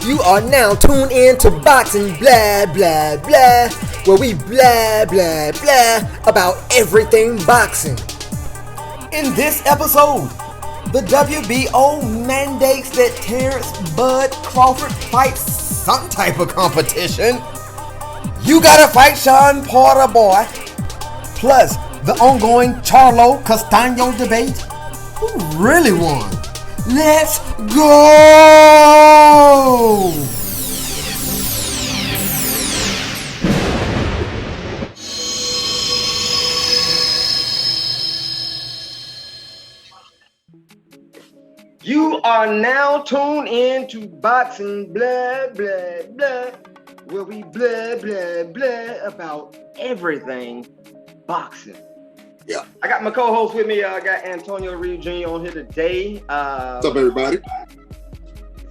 You are now tuned in to Boxing Blah Blah Blah, where we blah blah blah about everything boxing. In this episode, the WBO mandates that Terence Bud Crawford fight some type of competition. You gotta fight Shawn Porter, boy. Plus, the ongoing Charlo Castaño debate. Who really won? Let's go! You are now tuned in to Boxing Blah Blah Blah, where we blah blah blah about everything boxing. Yeah. I got my co-host with me. I got Antonio Reed Jr. on here today. What's up, everybody?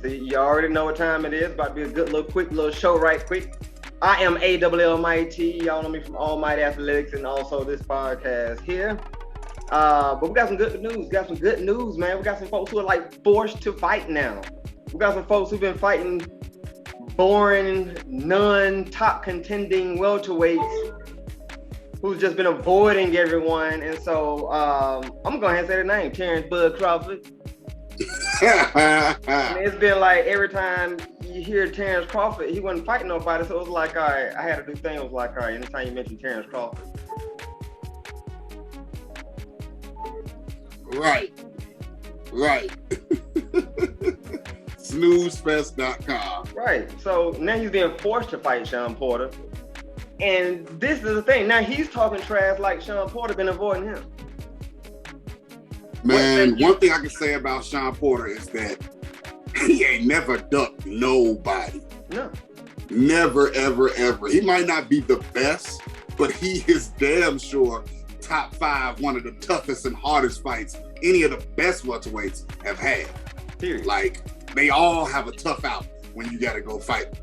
See, you already know what time it is. About to be a good little quick little show right quick. I am Almighty. Y'all know me from Almighty Athletics and also this podcast here. But we got some good news. Man. We got some folks who are like forced to fight now. We got some folks who've been fighting boring, non-top contending welterweights who's just been avoiding everyone. And so I'm gonna go ahead and say the name, Terence Bud Crawford. It's been like every time you hear Terence Crawford, he wasn't fighting nobody. So it was like, all right, I had to do things. It was like, all right, anytime you mention Terence Crawford. Right. Snoozefest.com. Right. So now he's being forced to fight Shawn Porter. And this is the thing. Now he's talking trash like Shawn Porter been avoiding him. Man, one thing I can say about Shawn Porter is that he ain't never ducked nobody. No. Never, ever, ever. He might not be the best, but he is damn sure top 5, one of the toughest and hardest fights any of the best welterweights have had. Period. Like, they all have a tough out when you got to go fight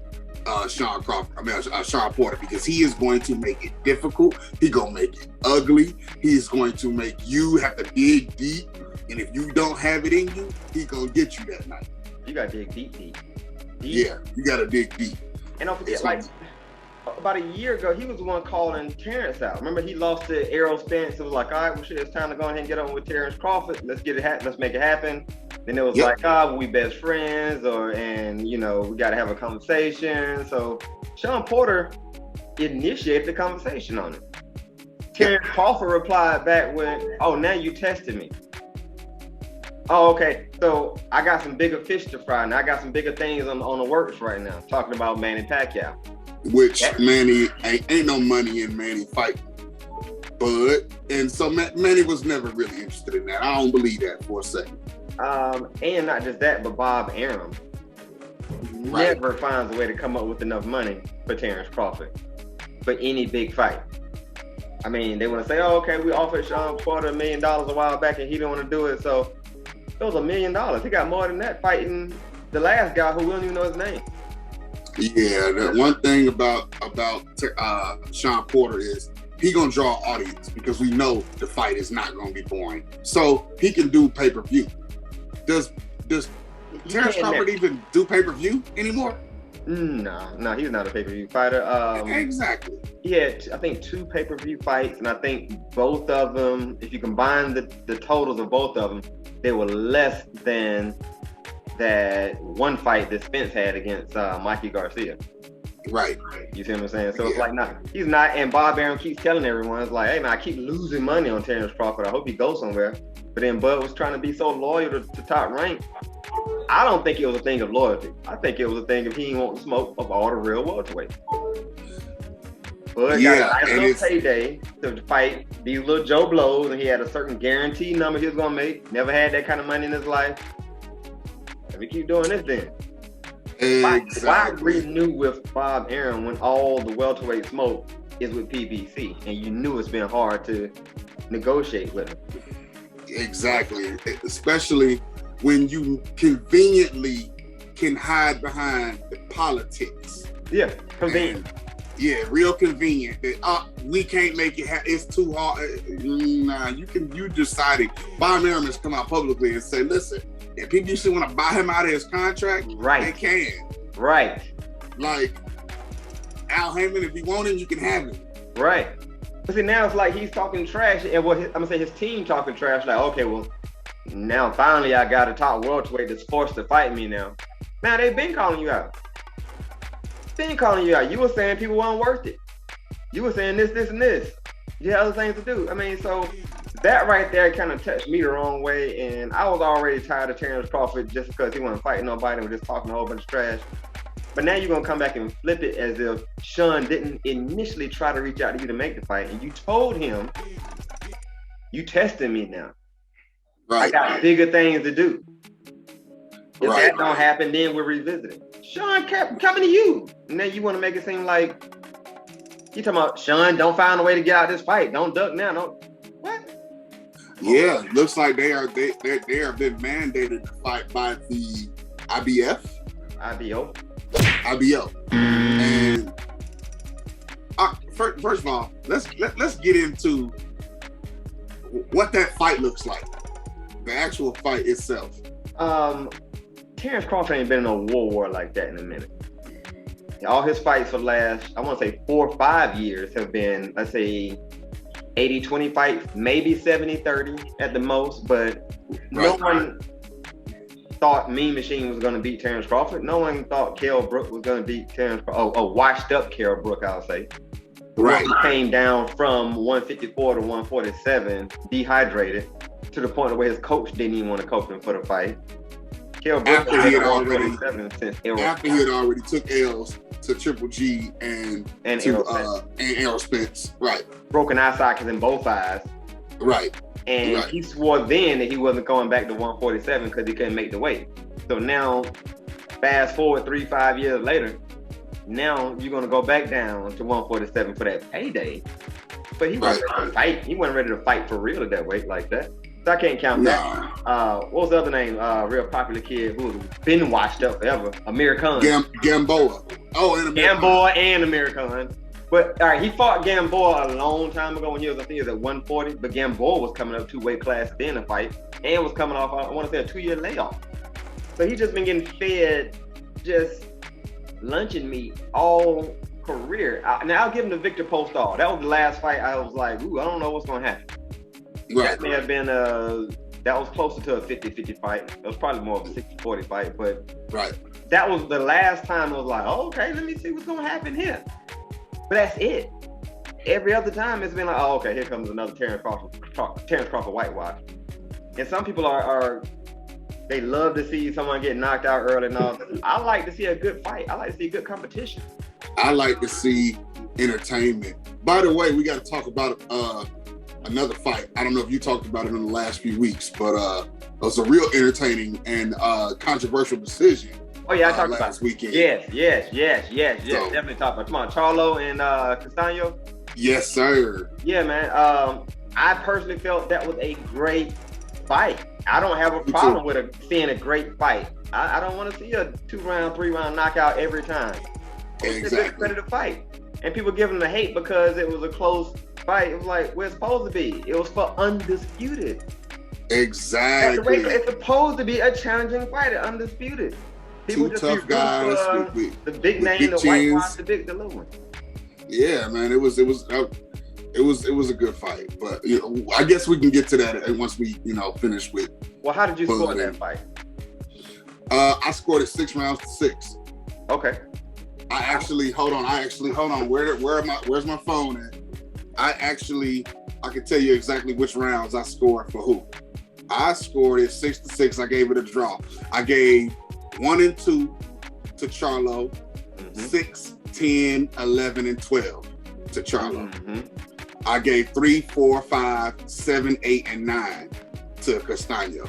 Shawn Porter, because he is going to make it difficult. He's going to make it ugly. He's going to make you have to dig deep. And if you don't have it in you, he's going to get you that night. You got to dig deep. Yeah, you got to dig deep. And don't forget, like, about a year ago, he was the one calling Terence out. Remember, he lost to Errol Spence. It was like, all right, well, shit, it's time to go ahead and get on with Terence Crawford. Let's get it happen. Let's make it happen. Then it was like, we best friends, and we got to have a conversation. So Shawn Porter initiated the conversation on it. Terence Crawford replied back with, oh, now you tested me. Oh, okay. So I got some bigger fish to fry now. I got some bigger things on the works right now. Talking about Manny Pacquiao. Which Manny ain't no money in Manny fighting. But, and so Manny was never really interested in that. I don't believe that for a second. And not just that, but Bob Arum never finds a way to come up with enough money for Terence Crawford for any big fight. I mean, they want to say, oh, okay, we offered Shawn Porter $1 million a while back and he didn't want to do it. So it was $1 million. He got more than that fighting the last guy who we don't even know his name. Yeah, the one thing about Shawn Porter is he gonna draw an audience because we know the fight is not gonna be boring. So he can do pay-per-view. Does Terence Crawford even do pay-per-view anymore? No, he's not a pay-per-view fighter. Exactly. He had, I think, 2 pay-per-view fights, and I think both of them, if you combine the totals of both of them, they were less than that one fight that Spence had against Mikey Garcia. Right. You see what I'm saying? So it's like, he's not. And Bob Arum keeps telling everyone, it's like, hey man, I keep losing money on Terence Crawford. I hope he goes somewhere. But then Bud was trying to be so loyal to Top Rank. I don't think it was a thing of loyalty. I think it was a thing of he didn't want the smoke of all the real welterweights. Bud got a nice little payday to fight these little Joe Blows, and he had a certain guaranteed number he was gonna make. Never had that kind of money in his life. Let me keep doing this then. Exactly. Why renew with Bob Arum when all the welterweight smoke is with PBC and you knew it's been hard to negotiate with him? Exactly. Especially when you conveniently can hide behind the politics. Yeah, convenient. Yeah, real convenient. That we can't make it. It's too hard. Nah, you decided. Bob Arum has come out publicly and say, listen, if PBC want to buy him out of his contract, right, they can. Right. Like, Al Heyman, if you want him, you can have him. Right. But see, now it's like he's talking trash, and I'm gonna say his team talking trash. Like, okay, well, now finally I got a top welterweight that's forced to fight me now. Now they've been calling you out. Been calling you out. You were saying people weren't worth it. You were saying this, and this. You had other things to do. I mean, so that right there kind of touched me the wrong way, and I was already tired of Terence Crawford just because he wasn't fighting nobody and was just talking a whole bunch of trash. But now you're gonna come back and flip it as if Shawn didn't initially try to reach out to you to make the fight, and you told him, "You testing me now. Right. I got bigger things to do. If Right. that don't happen, then we'll revisit it." Shawn kept coming to you, and then you want to make it seem like you talking about Shawn. Don't find a way to get out of this fight. Don't duck now. Don't what? Yeah, looks like they have been mandated to fight by the IBO. And first of all, let's get into what that fight looks like. The actual fight itself. Terence Crawford ain't been in a war like that in a minute. All his fights for the last, I want to say 4 or 5 years have been, let's say, 80-20 fights, maybe 70-30 at the most, but no one thought Mean Machine was going to beat Terence Crawford. No one thought Kell Brook was going to beat Terence Crawford. Oh, washed up Kell Brook, I'll say. Right. He came down from 154 to 147, dehydrated, to the point where his coach didn't even want to coach him for the fight. Kell Brook After he had already took L's to Triple G and Errol Spence. Right. Broken eye sockets in both eyes. Right. And he swore then that he wasn't going back to 147 because he couldn't make the weight. So now, fast forward 3-5 years later, now you're going to go back down to 147 for that payday. But he wasn't ready to fight. He wasn't ready to fight for real at that weight like that. So I can't count that. What was the other name? Real popular kid who's been washed up forever. Amir Khan. Gamboa. Oh, and Amir Gamboa and Amir Khan. But all right, he fought Gamboa a long time ago when he was, I think he was at 140. But Gamboa was coming up 2 weight classes in the fight and was coming off, I want to say, a 2-year layoff. So he just been getting fed just luncheon meat all career. Now I'll give him the Victor Postol. That was the last fight. I was like, ooh, I don't know what's gonna happen. Right. That may have been that was closer to a 50-50 fight. It was probably more of a 60-40 fight, but that was the last time I was like, oh, okay, let me see what's gonna happen here. But that's it. Every other time it's been like, oh, okay, here comes another Terence Crawford whitewash. And some people are they love to see someone get knocked out early and all. I like to see a good fight. I like to see good competition. I like to see entertainment. By the way, we got to talk about another fight. I don't know if you talked about it in the last few weeks, but it was a real entertaining and controversial decision. Oh yeah, I talked last about it. Weekend. Yes. So, Definitely talk about it. Come on, Charlo and Castano. Yes, sir. Yeah, man. I personally felt that was a great fight. I don't have a problem with seeing a great fight. I don't want to see a 2-round, 3-round knockout every time. It's a good competitive fight. And people giving the hate because it was a close fight. It was like, we're supposed to be. It was for undisputed. Exactly. It's supposed to be a challenging fight, undisputed. People Two just tough guys the big name, the whitewash, the little one. Yeah, man, it was a good fight. But I guess we can get to that once we finish with. Well, how did you score that fight? I scored it 6 rounds to 6. Okay. I actually hold on. Where's my phone at? I can tell you exactly which rounds I scored for who. I scored it 6-6. I gave it a draw. I gave 1 and 2 to Charlo, 6, 10, 11, and 12 to Charlo. I gave 3, 4, 5, 7, 8, and 9 to Castano.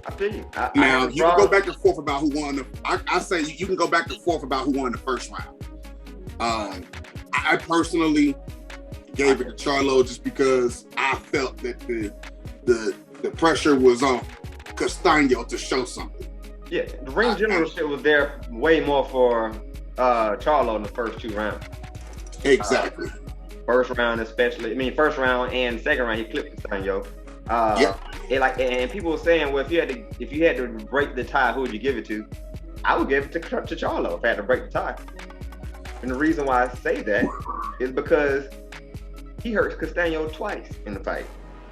I feel you. Now you can go back and forth about who won. I say you can go back and forth about who won the first round. I personally gave it to Charlo just because I felt that the pressure was on Castano to show something. Yeah, the ring generalship was there way more for Charlo in the first 2 rounds. Exactly. First round especially. I mean, first round and second round he clipped Castano. And people were saying, well, if you had to break the tie, who would you give it to? I would give it to Charlo if I had to break the tie. And the reason why I say that is because he hurt Castano twice in the fight.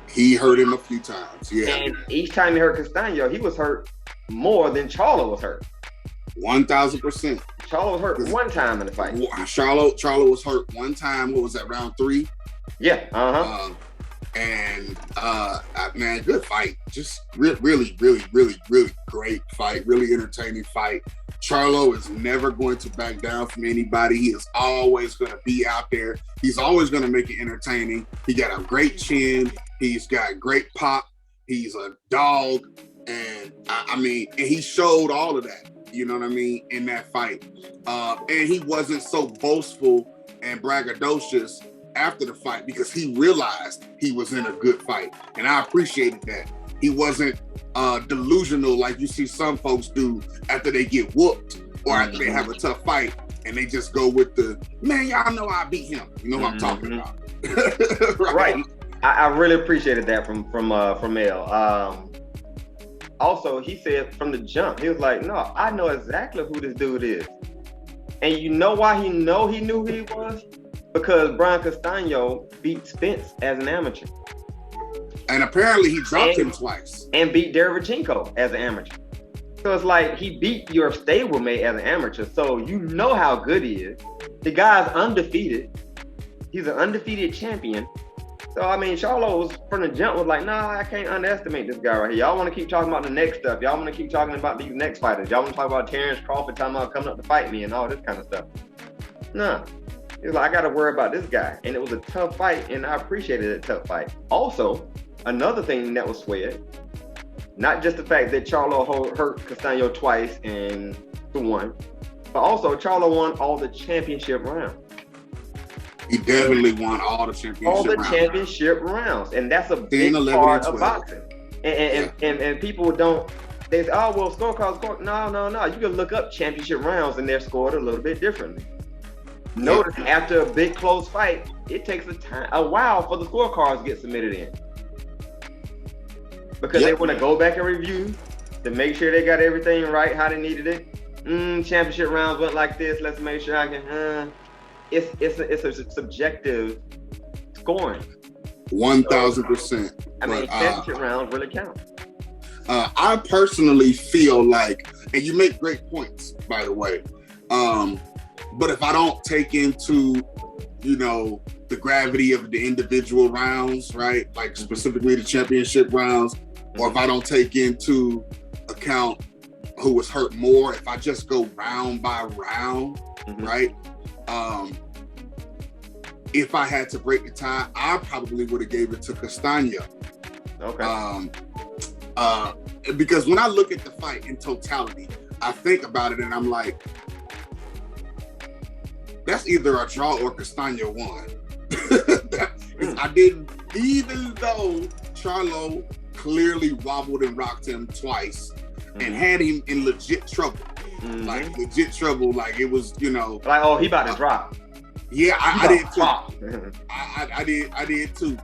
He hurt him a few times, yeah. And each time he hurt Castano, he was hurt more than Charlo was hurt. 1,000%. Charlo was hurt one time in the fight. Charlo was hurt one time. What was that, round 3? Yeah, man, good fight. Just really, really, really, really great fight. Really entertaining fight. Charlo is never going to back down from anybody. He is always going to be out there. He's always going to make it entertaining. He got a great chin. He's got great pop. He's a dog. And and he showed all of that, you know what I mean, in that fight. And he wasn't so boastful and braggadocious after the fight because he realized he was in a good fight. And I appreciated that. He wasn't delusional like you see some folks do after they get whooped or after they have a tough fight and they just go with the, man, y'all know I beat him. You know what I'm talking about. Right. I really appreciated that from Mel. Also, he said from the jump, he was like, no, I know exactly who this dude is. And you know why he knew who he was? Because Brian Castano beat Spence as an amateur. And apparently he dropped him twice. And beat Derevchenko as an amateur. So it's like he beat your stablemate as an amateur. So you know how good he is. The guy's undefeated. He's an undefeated champion. So, Charlo was from the jump was like, nah, I can't underestimate this guy right here. Y'all want to keep talking about the next stuff. Y'all want to keep talking about these next fighters. Y'all want to talk about Terence Crawford talking about coming up to fight me and all this kind of stuff. Nah. He was like, I got to worry about this guy. And it was a tough fight, and I appreciated a tough fight. Also, another thing that was said, not just the fact that Charlo hurt Castano twice and won, but also Charlo won all the championship rounds. He definitely won all the championship rounds. And that's a big part of boxing. And people don't, they say, oh, well, scorecards. No. You can look up championship rounds and they're scored a little bit differently. Notice after a big close fight, it takes a while for the scorecards to get submitted in. Because they want to go back and review to make sure they got everything right, how they needed it. Championship rounds went like this. Let's make sure I can, it's a subjective scoring. 1,000%. Championship rounds really count. I personally feel like, and you make great points, by the way. But if I don't take into, the gravity of the individual rounds, right? Like specifically the championship rounds, or if I don't take into account who was hurt more, if I just go round by round, right? If I had to break the tie, I probably would have gave it to Castano. Okay. Because when I look at the fight in totality, I think about it and I'm like, that's either a draw or Castano won. Even though Charlo clearly wobbled and rocked him twice and had him in legit trouble. Like legit trouble, like it was, like, oh, he about to drop. Yeah, I did too. I did too.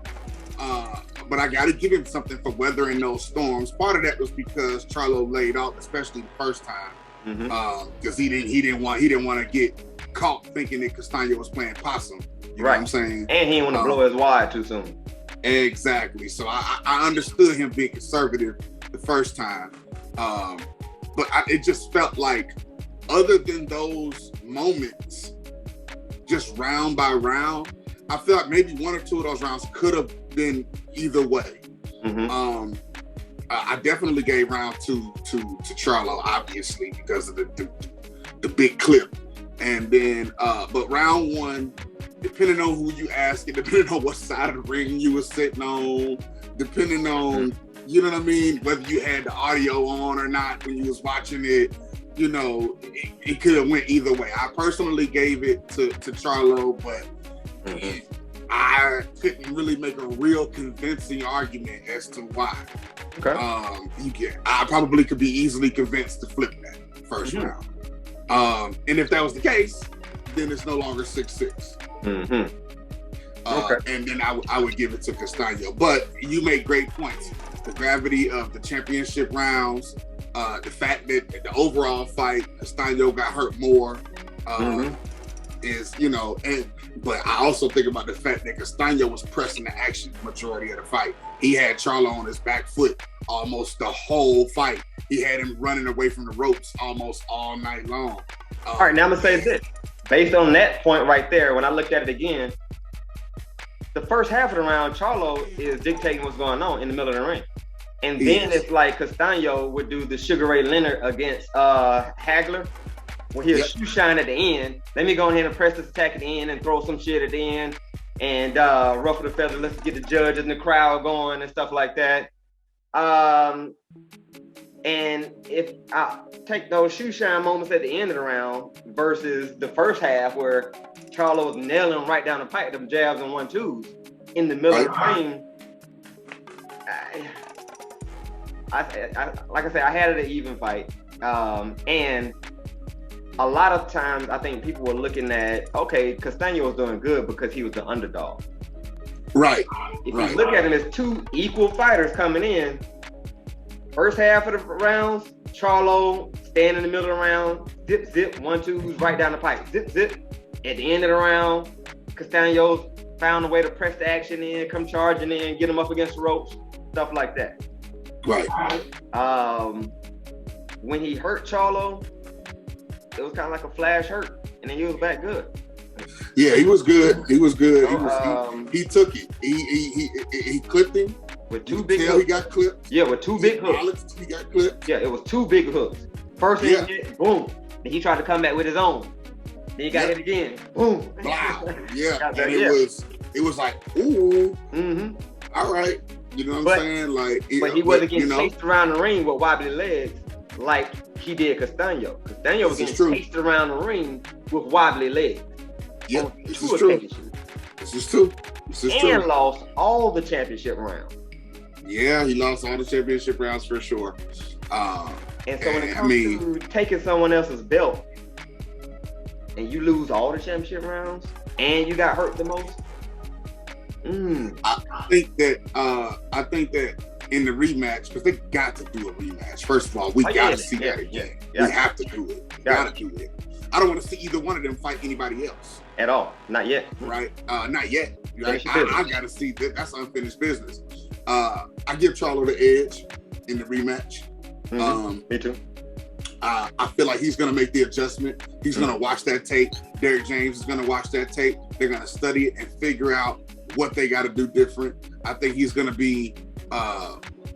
But I got to give him something for weathering those storms. Part of that was because Charlo laid off, especially the first time, because he didn't want to get caught thinking that Castano was playing possum. You know what I'm saying? And he didn't want to blow his wide too soon. Exactly. So I understood him being conservative the first time, but it just felt like, other than those moments, just round by round, I feel like maybe one or two of those rounds could have been either way. I definitely gave round 2 to Charlo, obviously, because of the big clip. And then, but round 1, depending on who you ask, and depending on what side of the ring you were sitting on, depending on, you know what I mean, whether you had the audio on or not when you was watching it, it could have went either way. I personally gave it to Charlo, but I couldn't really make a real convincing argument as to why. Okay. I probably could be easily convinced to flip that first round. And if that was the case, then it's no longer 6-6. Okay. And then I would give it to Castano. But you make great points. The gravity of the championship rounds, The fact that the overall fight, Castaño got hurt more, is, but I also think about the fact that Castaño was pressing the action majority of the fight. He had Charlo on his back foot almost the whole fight. He had him running away from the ropes almost all night long. All right, now I'm gonna say this. Based on that point right there, when I looked at it again, the first half of the round, Charlo is dictating what's going on in the middle of the ring. And then it's like Castaño would do the Sugar Ray Leonard against Hagler, where he'll shoe shine at the end. Let me go ahead and press this attack at the end and throw some shit at the end and ruffle the feathers. Let's get the judges and the crowd going and stuff like that. And if I take those shoe shine moments at the end of the round versus the first half where Charlo was nailing right down the pipe, them jabs and 1-2s in the middle of the ring, I like I said, I had it an even fight. And a lot of times I think people were looking at, okay, Castaño was doing good because he was the underdog. Right. If you look at him as two equal fighters coming in, first half of the rounds, Charlo staying in the middle of the round, zip, zip, 1-2s right down the pipe, zip, zip. At the end of the round, Castaño's found a way to press the action in, come charging in, get him up against the ropes, stuff like that. Right. When he hurt Charlo, it was kind of like a flash hurt, and then he was back good. Yeah, he was good. He was good. He took it. He clipped him. With two big hooks. He got clipped. Yeah, with two big hooks. He got clipped. Yeah, it was two big hooks. First he hit, boom. Then he tried to come back with his own. Then he got hit again. Boom. Wow. Yeah. And it was like, ooh. All right. You know what I'm saying? Like, but he wasn't getting chased around the ring with wobbly legs like he did Castaño. Castaño was getting chased around the ring with wobbly legs. Yeah, this is true. This is true. And lost all the championship rounds. Yeah, he lost all the championship rounds for sure. And so when it comes to taking someone else's belt and you lose all the championship rounds and you got hurt the most, I think that in the rematch, because they got to do a rematch. First of all, we got to see that again. We have to do it. We got to do it. I don't want to see either one of them fight anybody else. At all. Not yet. Right? Not yet. Right? I got to see that. That's unfinished business. I give Charlo the edge in the rematch. Me too. I feel like he's going to make the adjustment. He's going to watch that tape. Derrick James is going to watch that tape. They're going to study it and figure out what they got to do different. I think he's going to be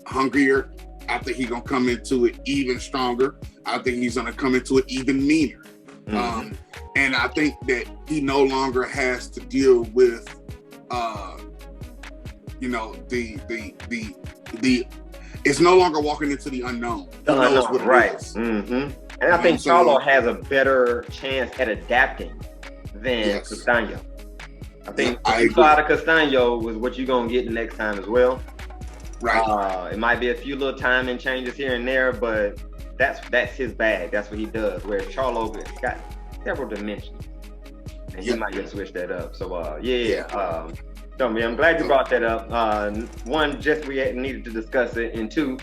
hungrier. I think he's going to come into it even stronger. I think he's going to come into it even meaner. And I think that he no longer has to deal with, it's no longer walking into the unknown. He knows what it is. And I think Charlo has a better chance at adapting than Castaño. I think what you saw out of Castaño was what you're going to get the next time as well. Right. It might be a few little timing changes here and there, but that's his bag. That's what he does. Whereas Charlo got several dimensions, and he might just switch that up. So I'm glad you brought that up. One, just we needed to discuss it, and two,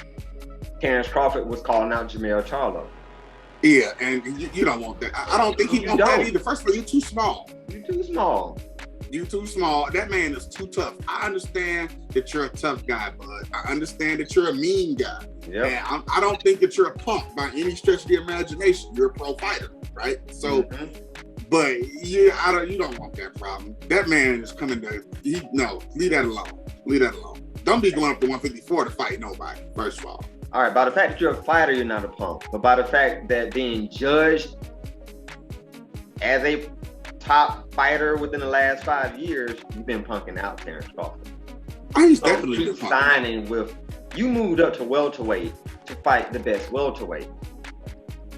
Terence Crawford was calling out Jermell Charlo. Yeah, and you don't want that. I don't think he wants that either. First of all, you're too small. You're too small. You're too small. That man is too tough. I understand that you're a tough guy, bud. I understand that you're a mean guy. And I don't think that you're a punk by any stretch of the imagination. You're a pro fighter, right? So, but you don't want that problem. That man is coming to, leave that alone. Leave that alone. Don't be going up to 154 to fight nobody, first of all. All right, by the fact that you're a fighter, you're not a punk. But by the fact that being judged as a top fighter within the last 5 years, you've been punking out Terence Crawford. He's definitely been punking. Signing with, you moved up to welterweight to fight the best welterweight,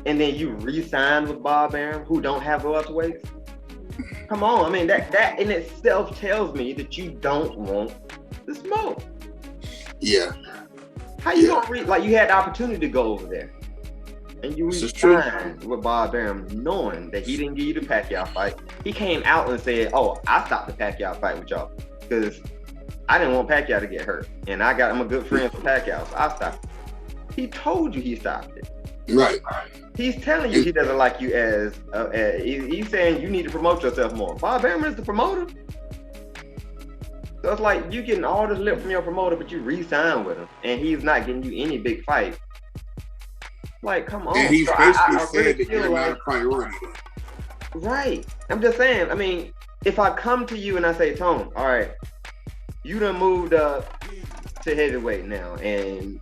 and then you re-signed with Bob Arum, who don't have welterweights. Come on, I mean that in itself tells me that you don't want the smoke. Yeah. How you gonna like you had the opportunity to go over there, and you re-signed with Bob Arum, knowing that he didn't give you the Pacquiao fight. He came out and said, "Oh, I stopped the Pacquiao fight with y'all because I didn't want Pacquiao to get hurt, and I'm a good friend for Pacquiao, so I stopped." He told you he stopped it. Right. He's telling you he doesn't like you as he's saying you need to promote yourself more. Bob Arum is the promoter. So it's like you getting all this lip from your promoter, but you re-sign with him, and he's not getting you any big fight. Like, come on. And he's so basically I said really that you're like, not a priority. Right. I'm just saying, I mean, if I come to you and I say, Tone, all right, you done moved up to heavyweight now, and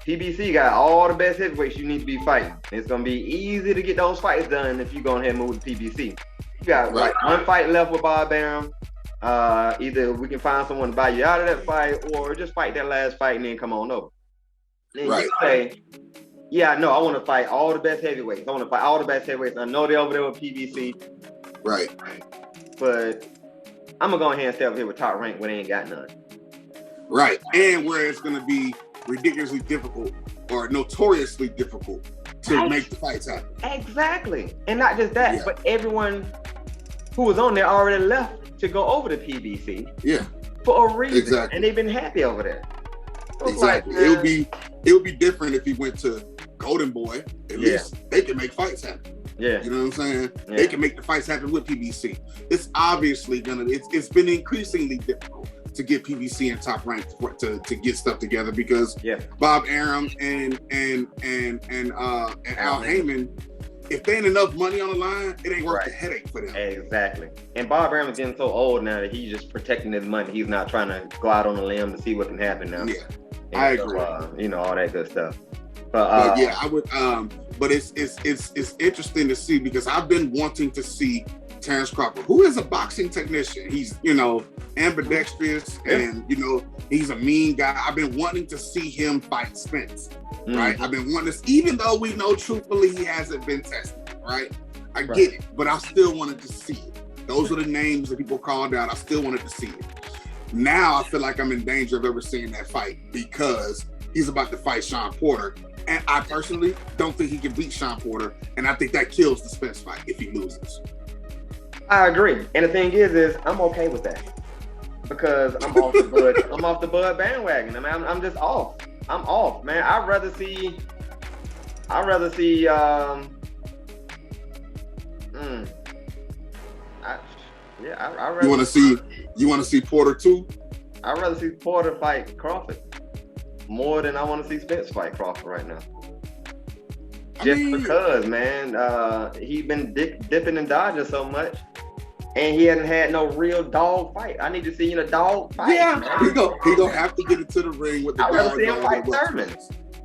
PBC got all the best heavyweights you need to be fighting. It's going to be easy to get those fights done if you go ahead and move to PBC. You got like one fight left with Bob Arum. Either we can find someone to buy you out of that fight, or just fight that last fight and then come on over. Then you say, yeah, no, I want to fight all the best heavyweights. I want to fight all the best heavyweights. I know they're over there with PBC. Right. But I'm going to go ahead and stay up here with Top Rank when they ain't got none. Right. And where it's going to be ridiculously difficult or notoriously difficult to make the fights happen. Exactly. And not just that, but everyone who was on there already left to go over to PBC. Yeah. For a reason. Exactly. And they've been happy over there. So exactly. Like, it would be different if he went to Golden Boy. At least they can make fights happen. Yeah. You know what I'm saying? Yeah. They can make the fights happen with PBC. It's obviously it's been increasingly difficult to get PBC and Top Rank to get stuff together because Bob Arum and Al Heyman, if there ain't enough money on the line, it ain't worth the headache for them. Exactly. And Bob Arum is getting so old now that he's just protecting his money. He's not trying to go out on a limb to see what can happen now. Yeah, and I agree. You know, all that good stuff. But yeah, I would. But it's interesting to see because I've been wanting to see Terence Crawford, who is a boxing technician. He's, you know, ambidextrous and, you know, he's a mean guy. I've been wanting to see him fight Spence, right? I've been wanting to, even though we know truthfully he hasn't been tested, right? I get it, but I still wanted to see it. Those are the names that people called out. I still wanted to see it. Now I feel like I'm in danger of ever seeing that fight because he's about to fight Shawn Porter. And I personally don't think he can beat Shawn Porter. And I think that kills the Spence fight if he loses. I agree. And the thing is I'm okay with that. Because I'm off the Bud. I'm off the Bud bandwagon. I mean, I'm just off. I'm off, man. I'd rather see You want to see Porter too? I'd rather see Porter fight Crawford more than I want to see Spence fight Crawford right now. Because, man, he's been dipping and dodging so much, and he hasn't had no real dog fight. I need to see a dog fight. Yeah, he gonna have to get into the ring with the dog. I'd rather see him fight Thurman.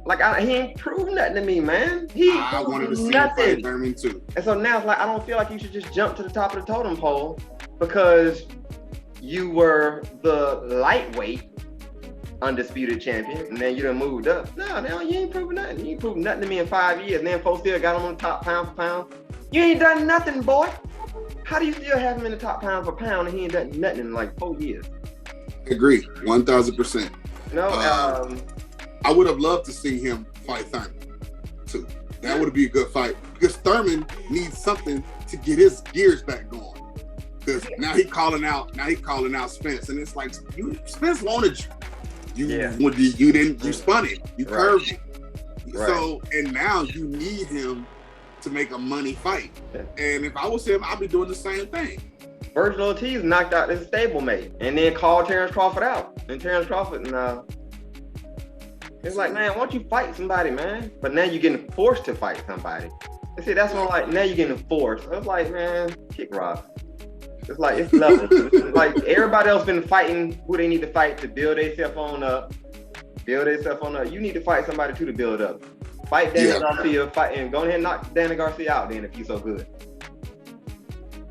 Like, he ain't proved nothing to me, man. I wanted to see him fight Thurman too. And so now it's like I don't feel like you should just jump to the top of the totem pole because you were the lightweight undisputed champion, and then you done moved up. No, you ain't proving nothing. You ain't proving nothing to me in 5 years. And then folks still got him on the top pound for pound. You ain't done nothing, boy. How do you still have him in the top pound for pound and he ain't done nothing in like 4 years? Agree, 1,000%. No, I would have loved to see him fight Thurman too. That would be a good fight because Thurman needs something to get his gears back going. Because now he calling out Spence, and it's like Spence wanted you. You spun it. You curved it. Right. So, and now you need him to make a money fight. And if I was him, I'd be doing the same thing. Virgil Ortiz knocked out his stablemate and then called Terence Crawford out. And Terence Crawford, it's like, man, why don't you fight somebody, man? But now you're getting forced to fight somebody. And see, that's when now you're getting forced. It's like, man, kick rock. It's like, it's levels. It's like everybody else been fighting who they need to fight to build themselves on up. You need to fight somebody too to build up. Fight Danny Garcia, and go ahead and knock Danny Garcia out then if you're so good.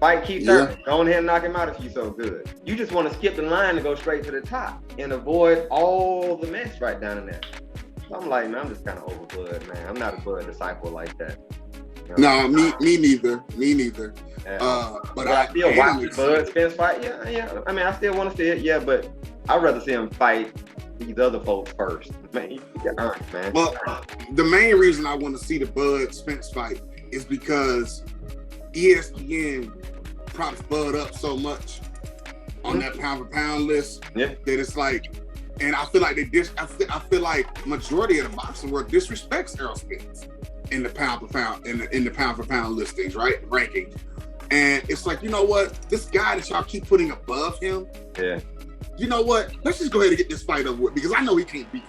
Fight Keith Thurman. Go ahead and knock him out if you're so good. You just want to skip the line and go straight to the top and avoid all the mess right down in there. So I'm like, man, I'm just kind of over Bud, man. I'm not a Bud disciple like that. You know? No, me neither. But I still watch Bud Spence fight. Yeah. I mean, I still want to see it. But I'd rather see him fight these other folks first. Man, you get earned, man. Well, the main reason I want to see the Bud Spence fight is because ESPN props Bud up so much on that pound for pound list that it's like And I feel like I feel like majority of the boxing world disrespects Errol Spence in the pound for pound in the pound for pound listings, right? Rankings. And it's like, you know what? This guy that y'all keep putting above him, yeah. You know what? Let's just go ahead and get this fight over with because I know he can't beat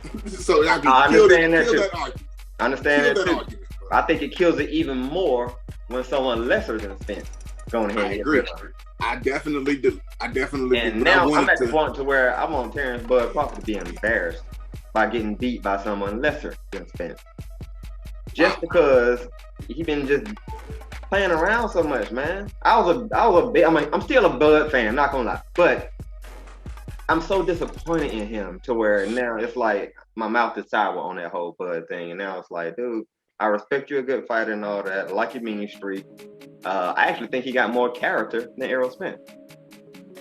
him. So I can understand kill that argument. I understand that too. Argument, I think it kills it even more when someone lesser than Spence going ahead and agree. I definitely do. And now I'm at the point to where I want Terence Bud Crawford to be embarrassed by getting beat by someone lesser than Spence. Just because he been just playing around so much, man. I'm still a Bud fan, not gonna lie. But I'm so disappointed in him to where now it's like my mouth is sour on that whole Bud thing. And now it's like, dude, I respect you a good fighter and all that. I like your mean streak. I actually think he got more character than Errol Spence.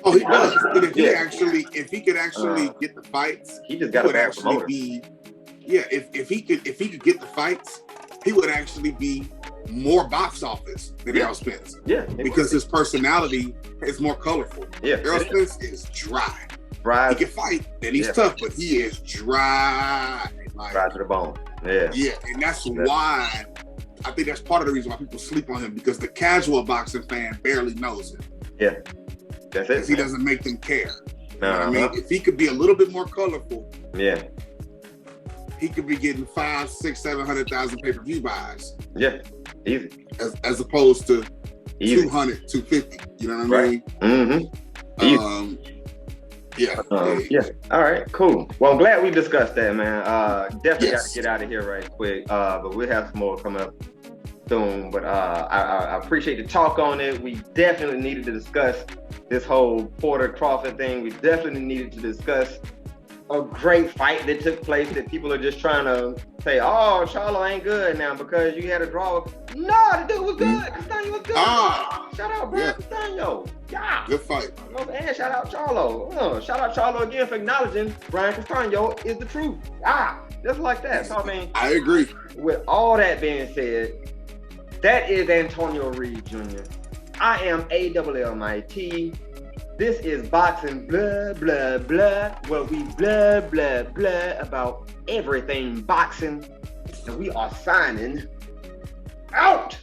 Oh, he does. But if he could actually get the fights, he just got a bad promoter. If he could get the fights, he would actually be more box office than Errol Spence. Yeah. Because his personality is more colorful. Yeah. Errol Spence is dry. Right. He can fight, and he's tough, but he is dry. Like, dry to the bone. Yeah. Yeah, and that's why I think that's part of the reason why people sleep on him, because the casual boxing fan barely knows him. Yeah. That's it. Because he doesn't make them care. You know what I mean? If he could be a little bit more colorful, he could be getting 500, 600, 700,000 pay-per-view buys. Yeah, easy. As opposed to easy. 200, 250. You know what I mean? Mm-hmm. Yeah. All right, cool. Well, I'm glad we discussed that, man. Definitely got to get out of here right quick. But we'll have some more coming up soon. But I appreciate the talk on it. We definitely needed to discuss this whole Porter Crawford thing. We definitely needed to discuss a great fight that took place that people are just trying to say, oh, Charlo ain't good now because you had a draw. No, the dude was good. Castaño was good. Shout out Brian Castaño. Yeah. Good fight. And shout out Charlo. Shout out Charlo again for acknowledging Brian Castaño is the truth. Just like that. So, I mean, I agree. With all that being said, that is Antonio Reed Jr. I am AWLMIT. This is Boxing Blah Blah Blah, where we blah blah blah about everything boxing, and we are signing out.